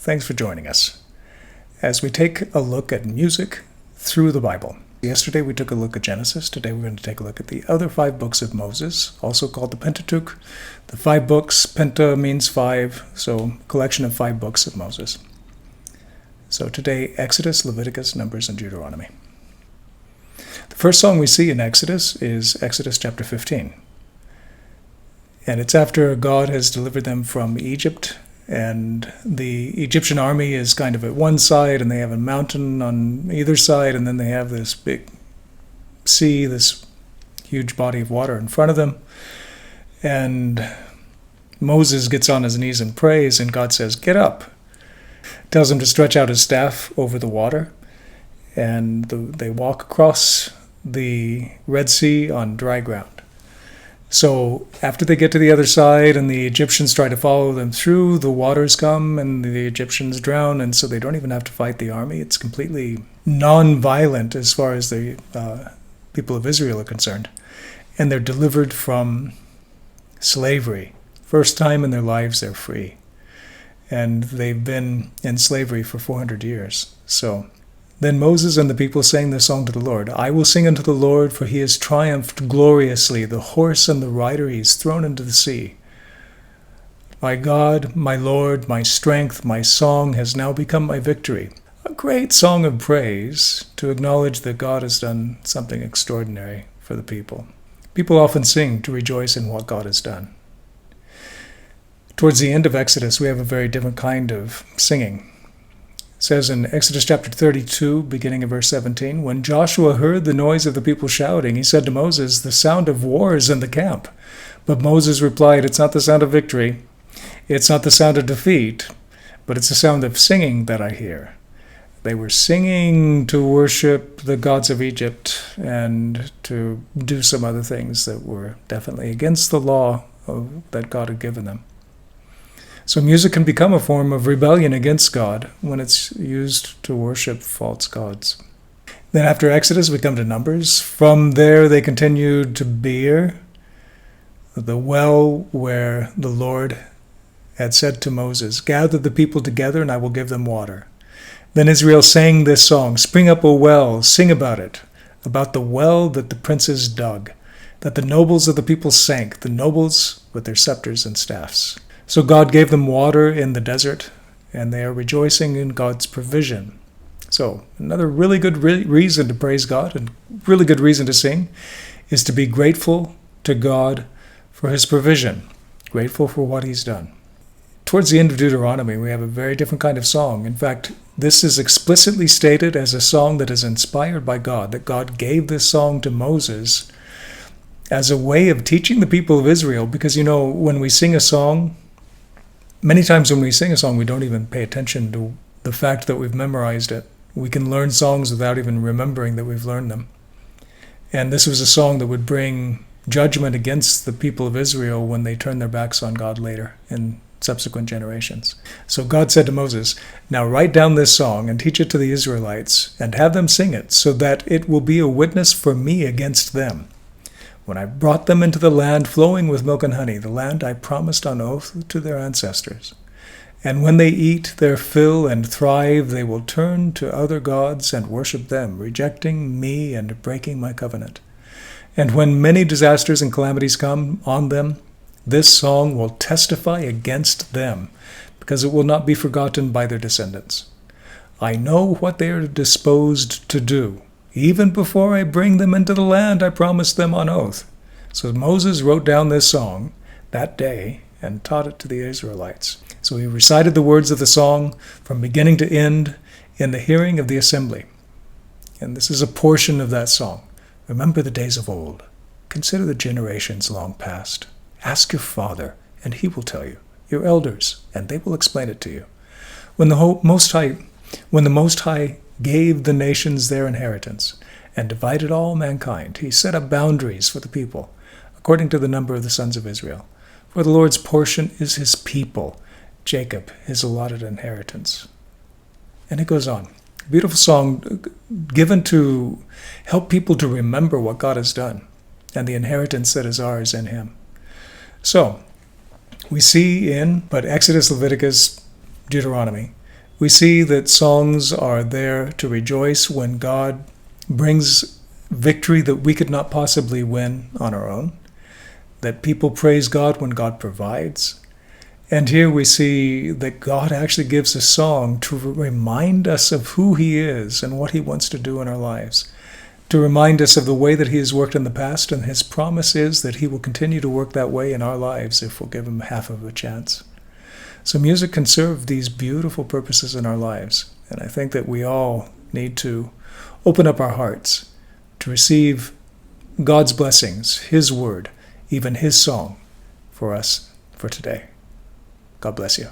Thanks for joining us as we take a look at music through the Bible. Yesterday we took a look at Genesis. Today we're going to take a look at the other 5 books of Moses, also called the Pentateuch. The 5 books, Penta means 5, so collection of 5 books of Moses. So today, Exodus, Leviticus, Numbers, and Deuteronomy. The first song we see in Exodus is Exodus chapter 15. And it's after God has delivered them from Egypt, and the Egyptian army is kind of at one side, and they have a mountain on either side, and then they have this big sea, this huge body of water in front of them. And Moses gets on his knees and prays, and God says, "Get up." Tells him to stretch out his staff over the water, and they walk across the Red Sea on dry ground. So after they get to the other side and the Egyptians try to follow them through, the waters come and the Egyptians drown, and so they don't even have to fight the army. It's completely non-violent as far as the people of Israel are concerned. And they're delivered from slavery. First time in their lives they're free. And they've been in slavery for 400 years. So then Moses and the people sang this song to the Lord. "I will sing unto the Lord, for he has triumphed gloriously. The horse and the rider he has thrown into the sea. My God, my Lord, my strength, my song has now become my victory." A great song of praise to acknowledge that God has done something extraordinary for the people. People often sing to rejoice in what God has done. Towards the end of Exodus, we have a very different kind of singing. It says in Exodus chapter 32, beginning of verse 17, "When Joshua heard the noise of the people shouting, he said to Moses, 'The sound of war is in the camp.' But Moses replied, 'It's not the sound of victory. It's not the sound of defeat, but it's the sound of singing that I hear.'" They were singing to worship the gods of Egypt and to do some other things that were definitely against the law that God had given them. So music can become a form of rebellion against God when it's used to worship false gods. Then after Exodus, we come to Numbers. From there, they continued to Beer, the well where the Lord had said to Moses, "Gather the people together, and I will give them water." Then Israel sang this song, "Spring up, O well, sing about it, about the well that the princes dug, that the nobles of the people sank, the nobles with their scepters and staffs." So God gave them water in the desert, and they are rejoicing in God's provision. So another really good reason to praise God and really good reason to sing is to be grateful to God for his provision, grateful for what he's done. Towards the end of Deuteronomy, we have a very different kind of song. In fact, this is explicitly stated as a song that is inspired by God, that God gave this song to Moses as a way of teaching the people of Israel, because, when we sing a song, many times when we sing a song, we don't even pay attention to the fact that we've memorized it. We can learn songs without even remembering that we've learned them. And this was a song that would bring judgment against the people of Israel when they turned their backs on God later in subsequent generations. So God said to Moses, "Now write down this song and teach it to the Israelites and have them sing it so that it will be a witness for me against them. When I brought them into the land flowing with milk and honey, the land I promised on oath to their ancestors. And when they eat their fill and thrive, they will turn to other gods and worship them, rejecting me and breaking my covenant. And when many disasters and calamities come on them, this song will testify against them, because it will not be forgotten by their descendants. I know what they are disposed to do. Even before I bring them into the land I promised them on oath." So Moses wrote down this song that day and taught it to the Israelites. So he recited the words of the song from beginning to end in the hearing of the assembly. And this is a portion of that song. "Remember the days of old. Consider the generations long past. Ask your father, and he will tell you. Your elders, and they will explain it to you. When the Most High gave the nations their inheritance, and divided all mankind, he set up boundaries for the people, according to the number of the sons of Israel. For the Lord's portion is his people, Jacob his allotted inheritance." And it goes on. Beautiful song given to help people to remember what God has done and the inheritance that is ours in him. So, we see in Exodus, Leviticus, Deuteronomy, We see that songs are there to rejoice when God brings victory that we could not possibly win on our own, that people praise God when God provides. And here we see that God actually gives a song to remind us of who He is and what He wants to do in our lives, to remind us of the way that He has worked in the past, and His promise is that He will continue to work that way in our lives if we'll give Him half of a chance. So music can serve these beautiful purposes in our lives, and I think that we all need to open up our hearts to receive God's blessings, His word, even His song for us for today. God bless you.